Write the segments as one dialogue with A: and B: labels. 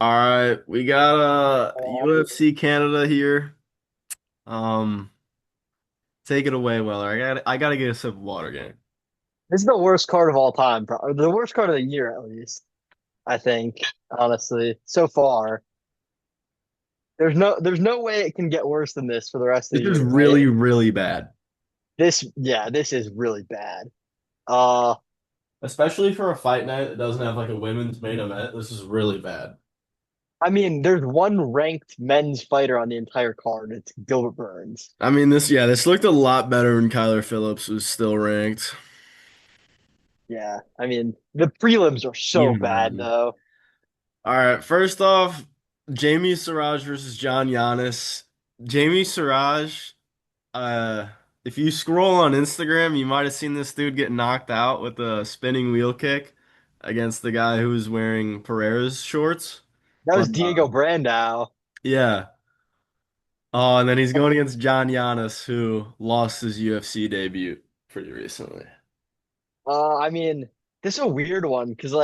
A: All right, we got UFC Canada here. Um, Take it away, Weller. I gotta get a sip of water, gang.
B: This is the worst card of all time, or the worst card of the year, at least. I think, honestly, so far, there's no way it can get worse than this for the rest of
A: This
B: the
A: is
B: year, right?
A: really, really bad,
B: This is really bad. Uh,
A: especially for a fight night that doesn't have like a women's main event. This is really bad.
B: I mean, there's one ranked men's fighter on the entire card. It's Gilbert Burns.
A: I mean, this looked a lot better when Kyler Phillips was still ranked.
B: Yeah, I mean, the prelims are so
A: Even
B: bad
A: then.
B: though.
A: All right, first off, Jamie Siraj versus John Giannis. Jamie Siraj. Uh, if you scroll on Instagram, you might have seen this dude get knocked out with a spinning wheel kick against the guy who was wearing Pereira's shorts.
B: That
A: But
B: was Diego Brandao.
A: yeah. Oh, and then he's going against John Giannis, who lost his UFC debut pretty recently.
B: I mean, this is a weird one because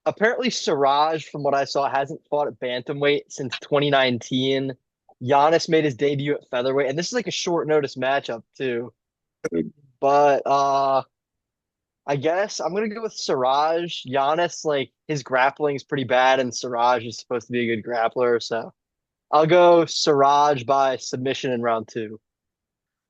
B: apparently Siraj, from what I saw, hasn't fought at bantamweight since 2019. Giannis made his debut at featherweight, and this is like a short notice matchup too. But I guess I'm gonna go with Siraj. Giannis, like his grappling is pretty bad, and Siraj is supposed to be a good grappler, so I'll go Siraj by submission in round two.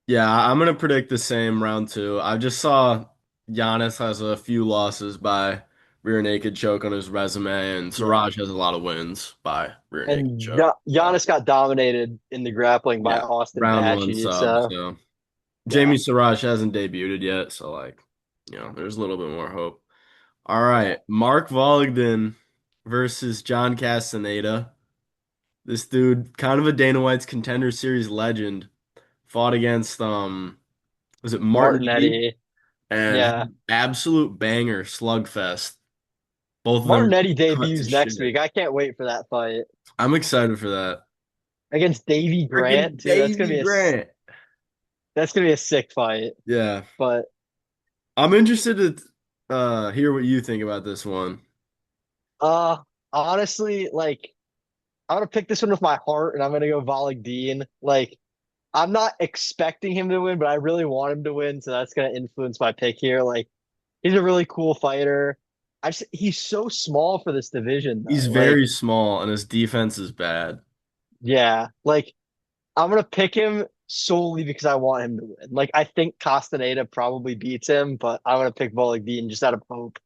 A: Yeah, I'm gonna predict the same round two. I just saw Giannis has a few losses by rear naked choke on his resume, and
B: Yeah,
A: Siraj has a lot of wins by rear naked
B: and
A: choke.
B: Giannis got dominated in the grappling by
A: Yeah,
B: Austin
A: round one
B: Batchy,
A: sub.
B: so
A: So
B: yeah,
A: Jamie Siraj hasn't debuted yet, so there's a little bit more hope. All right,
B: yeah.
A: Mark Volgden versus John Castaneda. This dude, kind of a Dana White's Contender Series legend, fought against was it Martin
B: Martinetti, yeah.
A: and absolute banger slugfest. Both of them
B: Martinetti
A: cut to
B: debuts next
A: shit.
B: week. I can't wait for that fight
A: I'm excited for that.
B: against Davy Grant
A: Freaking
B: too.
A: Davy Grant.
B: That's gonna be a sick fight.
A: Yeah,
B: But
A: I'm interested to hear what you think about this one.
B: uh, honestly, I'm gonna pick this one with my heart, and I'm gonna go Volagdin. I'm not expecting him to win, but I really want him to win, so that's gonna influence my pick here. He's a really cool fighter. He's so small for this division
A: He's
B: though.
A: very small and his defense is bad.
B: Yeah, I'm gonna pick him solely because I want him to win. I think Castaneda probably beats him, but I'm gonna pick Volagdin just out of hope.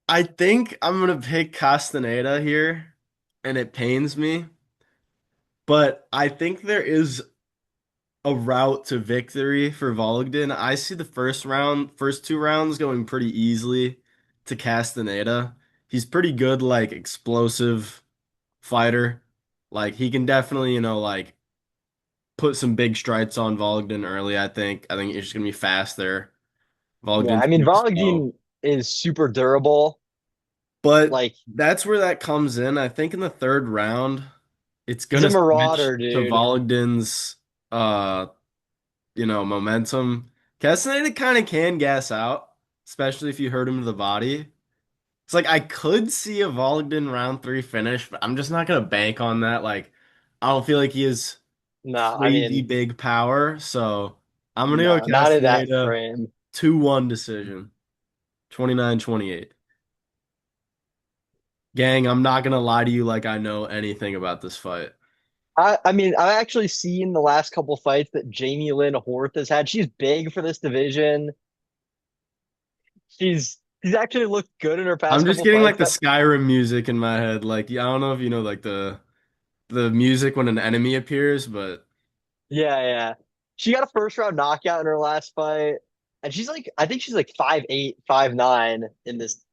A: I think I'm gonna pick Castaneda here, and it pains me, but I think there is a route to victory for Volgden. I see the first two rounds going pretty easily to Castaneda. He's pretty good, like explosive fighter. Like he can definitely, put some big stripes on Volgden early, I think. I think it's just gonna be faster.
B: Yeah,
A: Volgden's
B: I mean
A: pretty slow.
B: Volagdin is super durable.
A: But
B: Like
A: that's where that comes in. I think in the third round, it's
B: he's a
A: gonna switch
B: marauder,
A: to
B: dude.
A: Volgden's uh, momentum. Castaneda kind of can gas out, especially if you hurt him to the body. It's like I could see a Volgden round three finish, but I'm just not gonna bank on that. Like, I don't feel like he has
B: No, I
A: crazy
B: mean,
A: big power, so I'm gonna go
B: no, not in that
A: Castaneda
B: frame.
A: 2-1 decision, 29-28. Gang, I'm not gonna lie to you like I know anything about this fight.
B: I mean, I've actually seen the last couple fights that Jamie Lynn Horth has had. She's big for this division. She's actually looked good in her
A: I'm
B: past
A: just
B: couple
A: getting
B: fights.
A: like the
B: Got
A: Skyrim music in my head. Like, yeah, I don't know if you know like the music when an enemy appears, but
B: Yeah, yeah. She got a first round knockout in her last fight. And I think she's like 5'8", 5'9"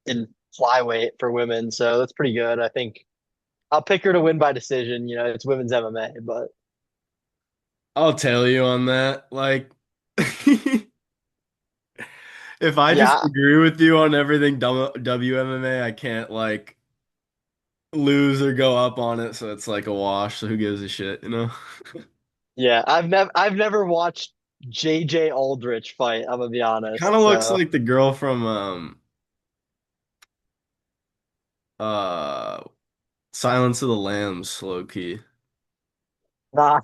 B: in flyweight for women. So that's pretty good. I think I'll pick her to win by decision. It's women's MMA, but
A: I'll tell you on that. Like, if I just
B: yeah,
A: agree with you on everything WMMA, I can't like lose or go up on it, so it's like a wash. So who gives a shit, you know?
B: yeah. I've never watched JJ Aldrich fight, I'm gonna be
A: Kind of
B: honest.
A: looks
B: So
A: like the girl from uh Silence of the Lambs, low key.
B: Nah,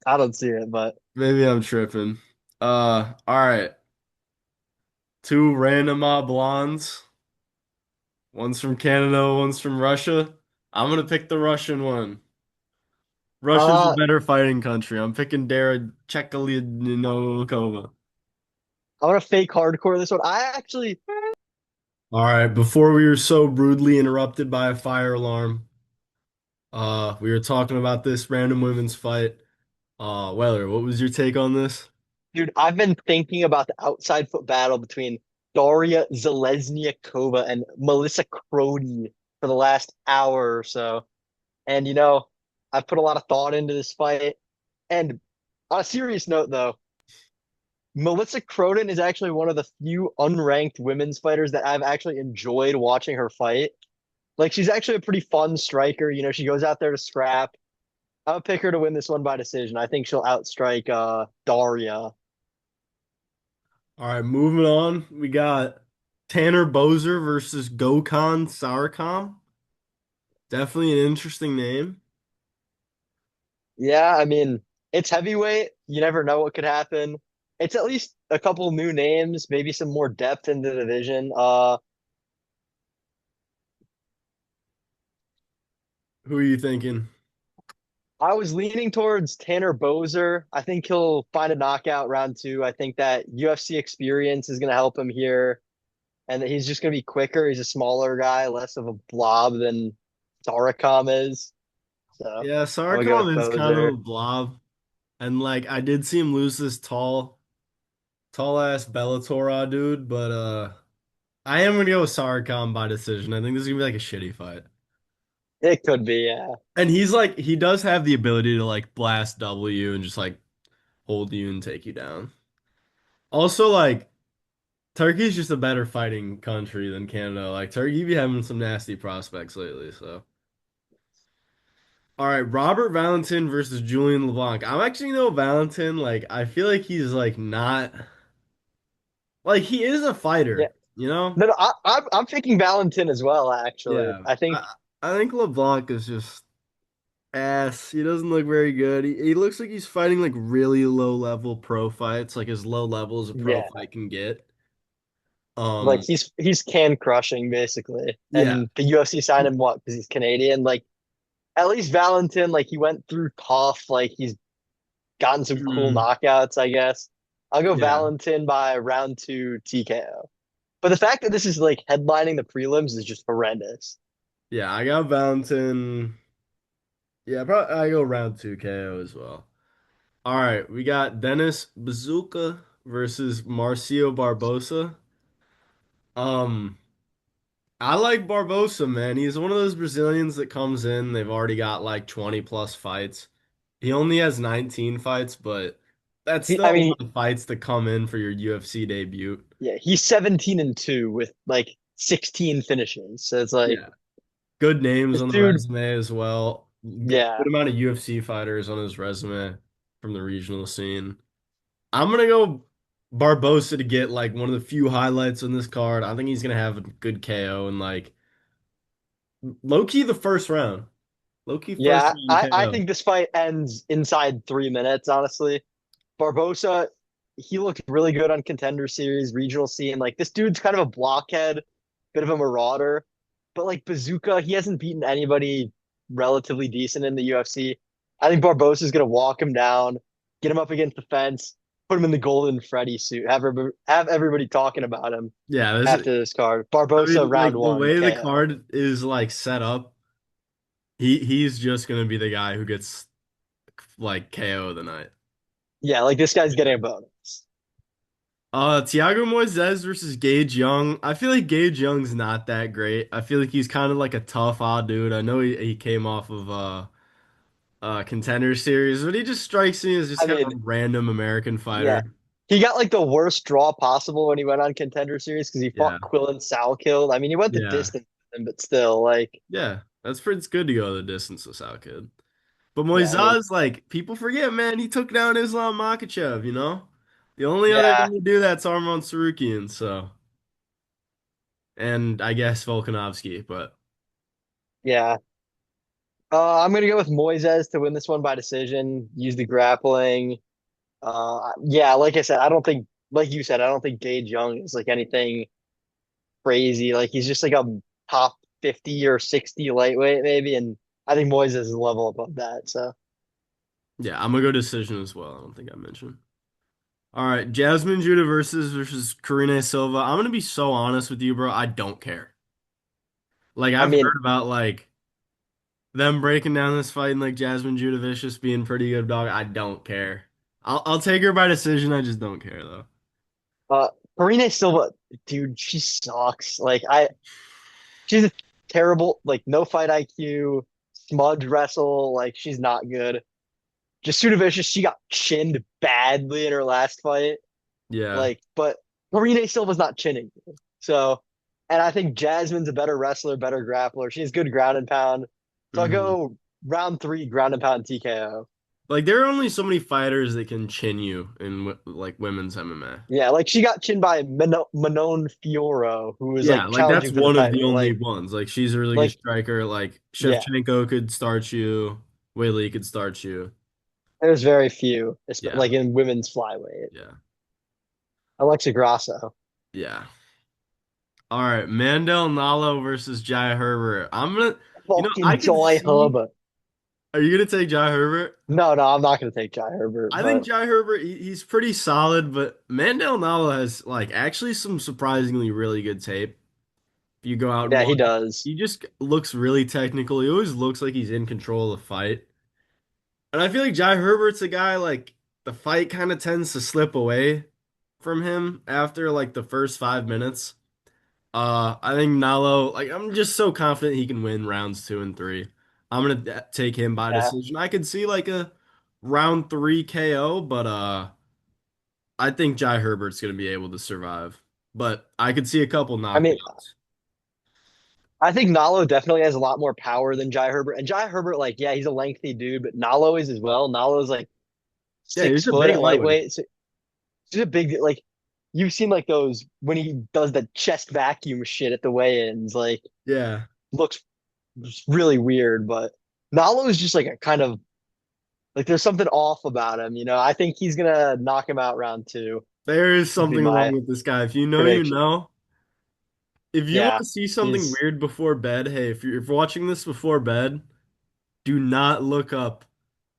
B: I don't see it, but
A: Maybe I'm tripping. All right. Two random blondes. One's from Canada, one's from Russia. I'm gonna pick the Russian one. Russia's a
B: uh,
A: better fighting country. I'm picking Dara Chekalyadnikova.
B: I'm gonna fake hardcore this one. I actually,
A: All right, before we were so rudely interrupted by a fire alarm, we were talking about this random women's fight. Weller, what was your take on this?
B: dude, I've been thinking about the outside foot battle between Daria Zalesniakova and Melissa Crody for the last hour or so. And I've put a lot of thought into this fight. And on a serious note, though, Melissa Cronin is actually one of the few unranked women's fighters that I've actually enjoyed watching her fight. Like she's actually a pretty fun striker. She goes out there to scrap. I'll pick her to win this one by decision. I think she'll outstrike Daria.
A: All right, moving on. We got Tanner Bozer versus Gokhan Sarkam. Definitely an interesting name.
B: Yeah, I mean, it's heavyweight. You never know what could happen. It's at least a couple new names, maybe some more depth in the division.
A: Who are you thinking?
B: I was leaning towards Tanner Bozer. I think he'll find a knockout round two. I think that UFC experience is going to help him here, and that he's just going to be quicker. He's a smaller guy, less of a blob than Sarakam is. So
A: Yeah,
B: I would go with
A: Sarkam is kind of a
B: Bozer.
A: blob. And like I did see him lose this tall ass Bellator dude, but I am gonna go with Sarkam by decision. I think this is gonna be like a shitty fight.
B: It could be, yeah.
A: And he does have the ability to like blast W and just like hold you and take you down. Also, like Turkey's just a better fighting country than Canada. Like Turkey be having some nasty prospects lately, so. All right, Robert Valentin versus Julian LeBlanc. I'm actually no Valentin. Like, I feel like he's like not like he is a
B: Yeah.
A: fighter, you know?
B: No, no, I'm picking Valentin as well, actually.
A: Yeah.
B: I think,
A: I think LeBlanc is just ass. He doesn't look very good. He looks like he's fighting like really low level pro fights, like as low level as a pro
B: yeah,
A: fight can get.
B: like
A: Um,
B: he's can crushing basically.
A: yeah.
B: And the UFC signed him what? Because he's Canadian. Like at least Valentin, like he went through tough. Like he's gotten some cool
A: Mm,
B: knockouts, I guess. I'll go
A: yeah.
B: Valentin by round two TKO. But the fact that this is like headlining the prelims is just horrendous.
A: Yeah, I got Valentin. Yeah, probably I go round 2 KO as well. All right, we got Dennis Bazooka versus Marcio Barbosa. Um, I like Barbosa, man. He's one of those Brazilians that comes in, they've already got like 20 plus fights. He only has 19 fights, but that's still
B: I
A: a
B: mean,
A: lot of fights to come in for your UFC debut.
B: yeah, he's 17-2 with like 16 finishes. So it's like
A: Yeah. Good names
B: this
A: on the
B: dude,
A: resume as well. Good
B: yeah.
A: amount of UFC fighters on his resume from the regional scene. I'm gonna go Barbosa to get like one of the few highlights on this card. I think he's gonna have a good KO and like low key the first round. Low key first
B: Yeah,
A: round
B: I
A: KO.
B: think this fight ends inside 3 minutes, honestly. Barbosa, he looked really good on Contender Series, regional scene. Like this dude's kind of a blockhead, bit of a marauder. But like Bazooka, he hasn't beaten anybody relatively decent in the UFC. I think Barbosa's gonna walk him down, get him up against the fence, put him in the golden Freddy suit, have everybody talking about him
A: Yeah, this
B: after this card.
A: I
B: Barbosa
A: mean
B: round
A: like the
B: one,
A: way the
B: KO.
A: card is like set up, he's just gonna be the guy who gets like KO of the night.
B: Yeah, like this guy's getting a bonus.
A: Thiago Moises versus Gage Young. I feel like Gage Young's not that great. I feel like he's kind of like a tough odd dude. I know he came off of Contender Series, but he just strikes me as just
B: I
A: kind
B: mean,
A: of a random American
B: yeah.
A: fighter.
B: He got like the worst draw possible when he went on Contender Series because he
A: Yeah,
B: fought Quillen Salkill. I mean, he went the
A: yeah,
B: distance with him, but still, like,
A: yeah. That's pretty. It's good to go the distance with South Kid. But
B: yeah, I mean,
A: Moises, like people forget, man, he took down Islam Makhachev. You know, the only other guy
B: yeah,
A: to do that's Arman Sarukian. So, and I guess Volkanovski, but
B: yeah. I'm gonna go with Moises to win this one by decision. Use the grappling. Yeah, like I said, I don't think, like you said, I don't think Gage Young is like anything crazy. Like he's just like a top 50 or 60 lightweight maybe, and I think Moises is a level above that. So
A: Yeah, I'm gonna go decision as well. I don't think I mentioned. All right, Jasmine Judah versus Karine Silva. I'm gonna be so honest with you, bro. I don't care. Like
B: I
A: I've
B: mean,
A: heard about like them breaking down this fight and like Jasmine Judah Vicious being pretty good, dog. I don't care. I'll take her by decision. I just don't care though.
B: uh, Karine Silva, dude, she sucks. She's a terrible, like no fight IQ, smudge wrestle. Like she's not good. Just Vicious, she got chinned badly in her last fight.
A: Yeah.
B: But Marine Silva's not chinning. So, and I think Jasmine's a better wrestler, better grappler. She has good ground and pound. So I'll
A: hmm
B: go round three, ground and pound TKO.
A: Like there are only so many fighters that can chin you in like women's MMA.
B: Yeah, like she got chinned by Manon Fiorot, who was
A: Yeah,
B: like
A: like that's
B: challenging for the
A: one of the
B: title.
A: only ones. Like she's a really good
B: Like,
A: striker. Like
B: yeah,
A: Shevchenko could start you. Whaley could start you.
B: there's very few,
A: Yeah.
B: like in women's flyweight.
A: Yeah.
B: Alexa Grasso.
A: Yeah. All right, Mandel Nalo versus Jai Herbert. I
B: Fucking
A: can
B: Joy
A: see.
B: Herbert.
A: Are you gonna take Jai Herbert?
B: No, I'm not going to take Jai Herbert,
A: I think
B: but
A: Jai Herbert, he's pretty solid, but Mandel Nalo has like actually some surprisingly really good tape. If you go out and
B: yeah, he
A: watch,
B: does.
A: he just looks really technical. He always looks like he's in control of the fight. And I feel like Jai Herbert's a guy like the fight kind of tends to slip away from him after like the first 5 minutes. I think Nalo, like I'm just so confident he can win rounds two and three. I'm gonna take him by
B: Yeah.
A: decision. I could see like a round three KO, but I think Jai Herbert's gonna be able to survive. But I could see a couple
B: I mean,
A: knockdowns.
B: I think Nalo definitely has a lot more power than Jai Herbert. And Jai Herbert, like, yeah, he's a lengthy dude, but Nalo is as well. Nalo's like
A: Yeah,
B: six
A: he's a
B: foot
A: big
B: at
A: lightweight.
B: lightweight. So he's a big, like, you've seen like those when he does the chest vacuum shit at the weigh-ins, like,
A: Yeah,
B: looks really weird. But Nalo is just like a kind of like there's something off about him, you know. I think he's gonna knock him out round two,
A: there is
B: would be
A: something wrong
B: my
A: with this guy. If you know, you
B: prediction.
A: know. If you want
B: Yeah,
A: to see something
B: he's
A: weird before bed, hey, if you're watching this before bed, do not look up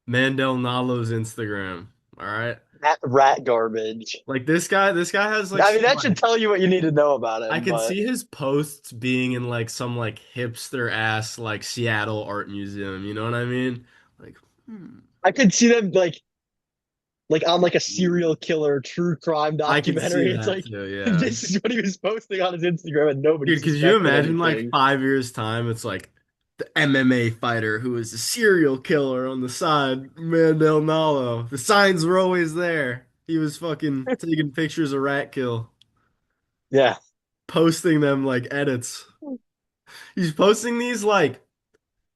A: Mandel Nalo's Instagram. All right.
B: that rat garbage.
A: Like this guy has like
B: I mean,
A: some
B: that should
A: like
B: tell you what you need to know about
A: I
B: him,
A: can
B: but
A: see his posts being in like some like hipster ass like Seattle art museum. You know what I mean? Like, hmm.
B: I could see them like on like a serial killer true crime
A: I can see
B: documentary. It's
A: that
B: like
A: too. Yeah,
B: this is what he was posting on his Instagram and nobody
A: dude. Could you
B: suspected
A: imagine like
B: anything.
A: 5 years time? It's like the MMA fighter who is a serial killer on the side, Mandel Nalo. The signs were always there. He was fucking taking pictures of rat kill,
B: Yeah.
A: posting them like edits. He's posting these like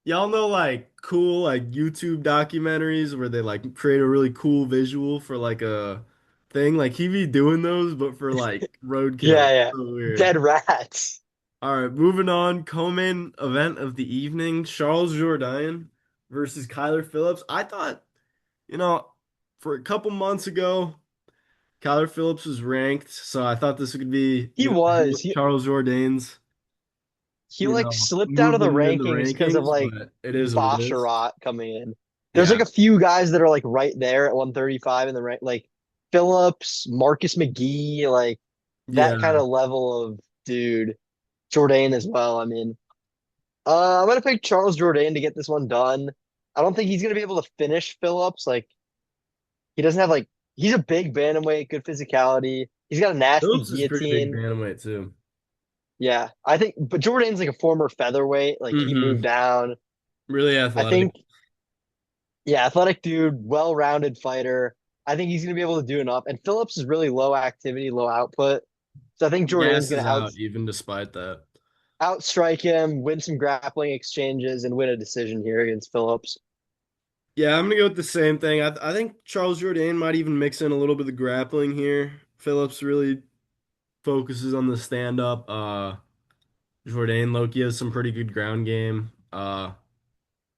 A: y'all know like cool like YouTube documentaries where they like create a really cool visual for like a thing. Like he be doing those, but for like roadkill.
B: Yeah, yeah.
A: So weird.
B: Dead rats.
A: All right, moving on. Co-main event of the evening: Charles Jourdain versus Kyler Phillips. I thought, you know, for a couple months ago, Kyler Phillips was ranked, so I thought this would be,
B: He was.
A: Charles Jourdain's,
B: He like slipped out of the
A: moving in the
B: rankings because of
A: rankings,
B: like
A: but it is what it is.
B: Basharat coming in. There's like
A: Yeah.
B: a few guys that are like right there at 135 in the rank, like Phillips, Marcus McGee, like that kind
A: Yeah.
B: of level of dude. Jourdain as well. I mean, I'm gonna pick Charles Jourdain to get this one done. I don't think he's gonna be able to finish Phillips. Like he doesn't have like he's a big bantamweight, good physicality. He's got a nasty
A: Phillips is pretty big
B: guillotine.
A: bantamweight too.
B: Yeah, I think, but Jourdain's like a former featherweight. Like he moved
A: hmm
B: down.
A: Really
B: I
A: athletic.
B: think, yeah, athletic dude, well-rounded fighter. I think he's gonna be able to do enough. And Phillips is really low activity, low output. So I think Jourdain's gonna
A: Gasses out even despite that.
B: outstrike him, win some grappling exchanges, and win a decision here against Phillips.
A: Yeah, I'm gonna go with the same thing. I think Charles Jourdain might even mix in a little bit of grappling here. Phillips really focuses on the stand up. Jourdain Loki has some pretty good ground game.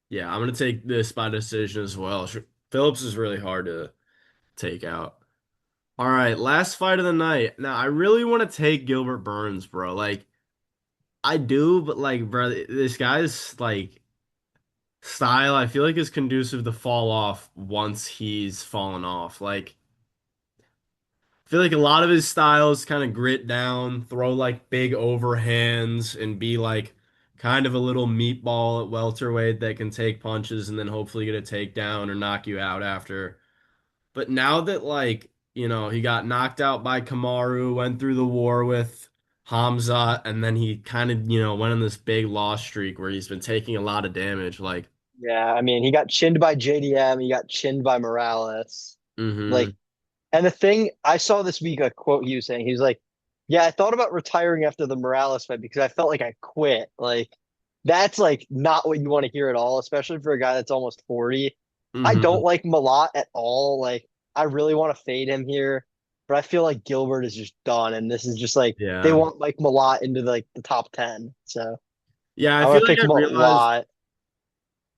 A: Yeah, I'm gonna take this by decision as well. Phillips is really hard to take out. All right, last fight of the night. Now, I really want to take Gilbert Burns, bro. Like, I do, but like, bro, this guy's like style, I feel like is conducive to fall off once he's fallen off. Like, I feel like a lot of his styles kind of grit down, throw like big overhands, and be like kind of a little meatball at welterweight that can take punches and then hopefully get a takedown or knock you out after. But now that like, he got knocked out by Kamaru, went through the war with Hamza, and then he kind of, went on this big loss streak where he's been taking a lot of damage. Like,
B: Yeah, I mean, he got chinned by JDM, he got chinned by Morales.
A: mm-hmm.
B: Like, and the thing I saw this week, a quote he was saying, he was like, "Yeah, I thought about retiring after the Morales fight because I felt like I quit." Like, that's like not what you want to hear at all, especially for a guy that's almost 40. I
A: Mm-hmm.
B: don't like Malott at all. Like, I really want to fade him here, but I feel like Gilbert is just done, and this is just like they
A: Yeah.
B: want like Malott into like the top 10. So
A: Yeah, I
B: I'm
A: feel
B: gonna
A: like
B: pick
A: I realized
B: Malott.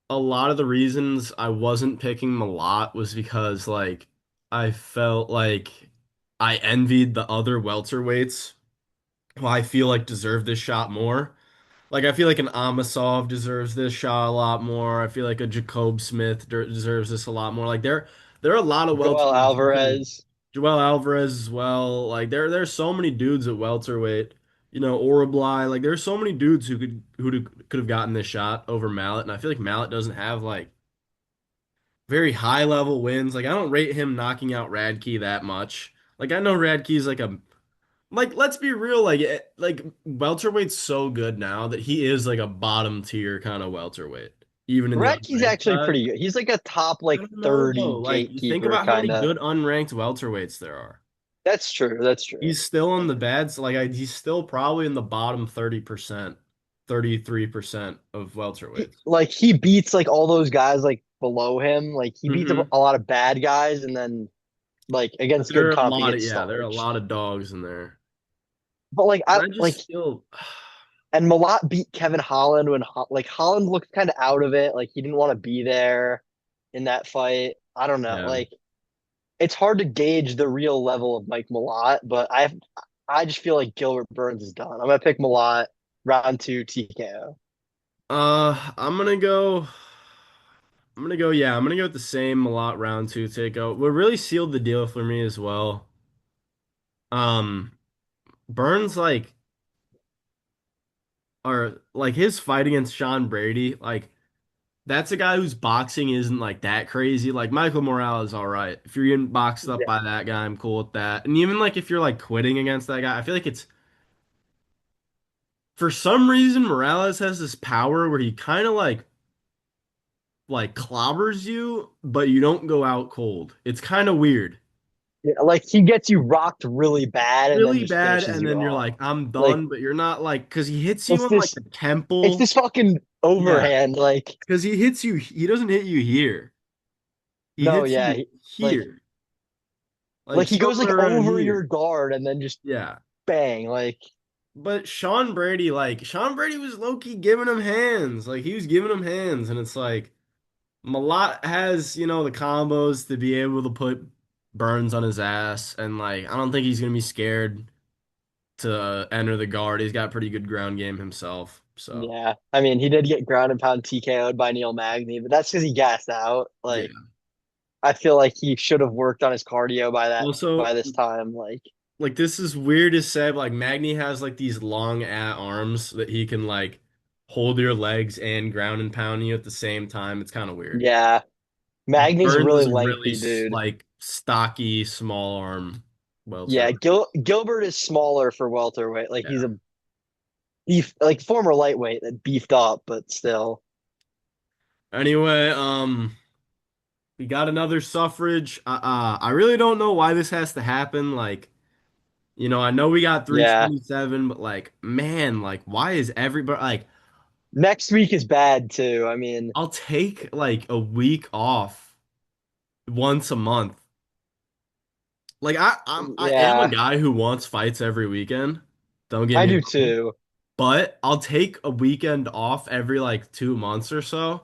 A: a lot of the reasons I wasn't picking Malott was because like I felt like I envied the other welterweights who I feel like deserve this shot more. Like I feel like an Amasov deserves this shot a lot more. I feel like a Jacob Smith deserves this a lot more. Like there are a lot of
B: Joel
A: welterweights who can
B: Alvarez.
A: Joel Alvarez as well. Like there's so many dudes at welterweight. Oribly. Like there's so many dudes who could have gotten this shot over Malott, and I feel like Malott doesn't have like very high level wins. Like I don't rate him knocking out Radke that much. Like I know Radke's like let's be real, like welterweight's so good now that he is like a bottom tier kind of welterweight, even in the
B: Radke's
A: unranked
B: actually
A: side.
B: pretty good. He's like a top
A: I
B: like
A: don't know though.
B: 30
A: Like you think
B: gatekeeper
A: about how
B: kind
A: many
B: of.
A: good unranked welterweights there are.
B: That's true. That's true.
A: He's still on the bad, so he's still probably in the bottom 30%, 33% of welterweights.
B: He beats like all those guys like below him. Like he beats
A: Hmm.
B: a lot of bad guys, and then like
A: But
B: against
A: there
B: good
A: are a
B: comp he
A: lot of
B: gets
A: yeah, there are a
B: starched.
A: lot of dogs in there.
B: But like
A: And
B: I
A: I
B: like
A: just feel
B: and Malott beat Kevin Holland when like Holland looked kind of out of it. Like he didn't want to be there in that fight. I don't know.
A: yeah.
B: Like it's hard to gauge the real level of Mike Malott, but I just feel like Gilbert Burns is done. I'm gonna pick Malott round two TKO.
A: I'm gonna go. Yeah, I'm gonna go with the same Malott round two takeout. What really sealed the deal for me as well. Um, Burns or like his fight against Sean Brady, like that's a guy whose boxing isn't like that crazy. Like Michael Morales is all right. If you're getting boxed up
B: Yeah.
A: by that guy, I'm cool with that. And even like if you're like quitting against that guy, I feel like it's for some reason Morales has this power where he kind of like clobbers you, but you don't go out cold. It's kind of weird.
B: Yeah, like he gets you rocked really bad and then
A: Really
B: just
A: bad,
B: finishes
A: and
B: you
A: then you're
B: off.
A: like, I'm
B: Like
A: done, but you're not like, because he hits you
B: it's
A: on like
B: this
A: the
B: it's
A: temple.
B: this fucking
A: Yeah,
B: overhand. Like
A: because he doesn't hit you here. He
B: no,
A: hits
B: yeah,
A: you
B: like
A: here, like
B: he goes like
A: somewhere around
B: over your
A: here.
B: guard and then just
A: Yeah.
B: bang. Like
A: But Sean Brady was low-key giving him hands. Like he was giving him hands, and it's like Malott has, the combos to be able to put Burns on his ass, and like I don't think he's gonna be scared to enter the guard. He's got pretty good ground game himself. So
B: yeah, I mean he did get ground and pound TKO'd by Neil Magny, but that's because he gassed out. Like
A: yeah.
B: I feel like he should have worked on his cardio by
A: Also,
B: this time.
A: like this is weird to say, but like Magny has like these long at arms that he can like hold your legs and ground and pound you at the same time. It's kind of weird.
B: Yeah, Magny's a
A: Burns
B: really
A: is a really
B: lengthy dude.
A: like stocky, small arm
B: Yeah,
A: welter.
B: Gilbert is smaller for welterweight. Like he's
A: Yeah.
B: a beef, like former lightweight that beefed up, but still.
A: Anyway, we got another suffrage. I really don't know why this has to happen. Like, I know we got
B: Yeah.
A: 327, but like, man, like, why is everybody like?
B: Next week is bad too. I mean,
A: I'll take like a week off once a month. Like I am a
B: yeah,
A: guy who wants fights every weekend. Don't get
B: I
A: me
B: do
A: wrong.
B: too.
A: But I'll take a weekend off every like 2 months or so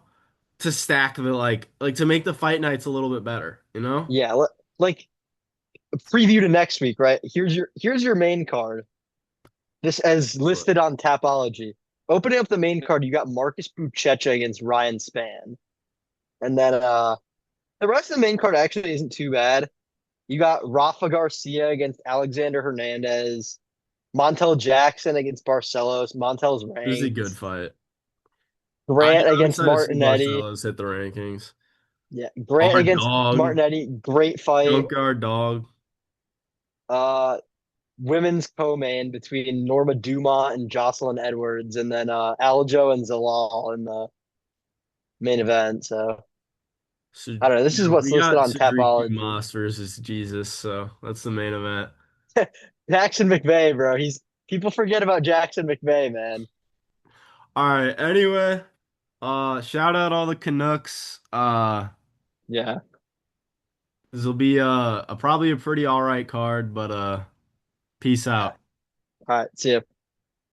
A: to stack the like to make the fight nights a little bit better, you know?
B: Yeah, like preview to next week, right? Here's your main card. This as listed on Tapology. Opening up the main card, you got Marcus Buchecha against Ryan Spann. And then the rest of the main card actually isn't too bad. You got Rafa Garcia against Alexander Hernandez, Montel Jackson against Barcelos. Montel's
A: This is a
B: ranked.
A: good fight.
B: Grant
A: I'm
B: against
A: excited to see
B: Martinetti.
A: Barcelos hit the rankings.
B: Yeah, Grant
A: Our
B: against
A: dog,
B: Martinetti. Great fight.
A: junkyard dog.
B: Uh, women's co-main between Norma Dumont and Jocelyn Edwards, and then Aljo and Zalal in the main event. So
A: So
B: I don't know. This is what's
A: we
B: listed
A: got
B: on
A: Cedric
B: Tapology.
A: Dumas versus Jesus, so that's the main event.
B: Jackson McVeigh, bro. He's people forget about Jackson McVeigh, man.
A: All right. Anyway, shout out all the Canucks.
B: Yeah.
A: This will be probably a pretty all right card, but peace
B: Yeah.
A: out.
B: All right. See ya.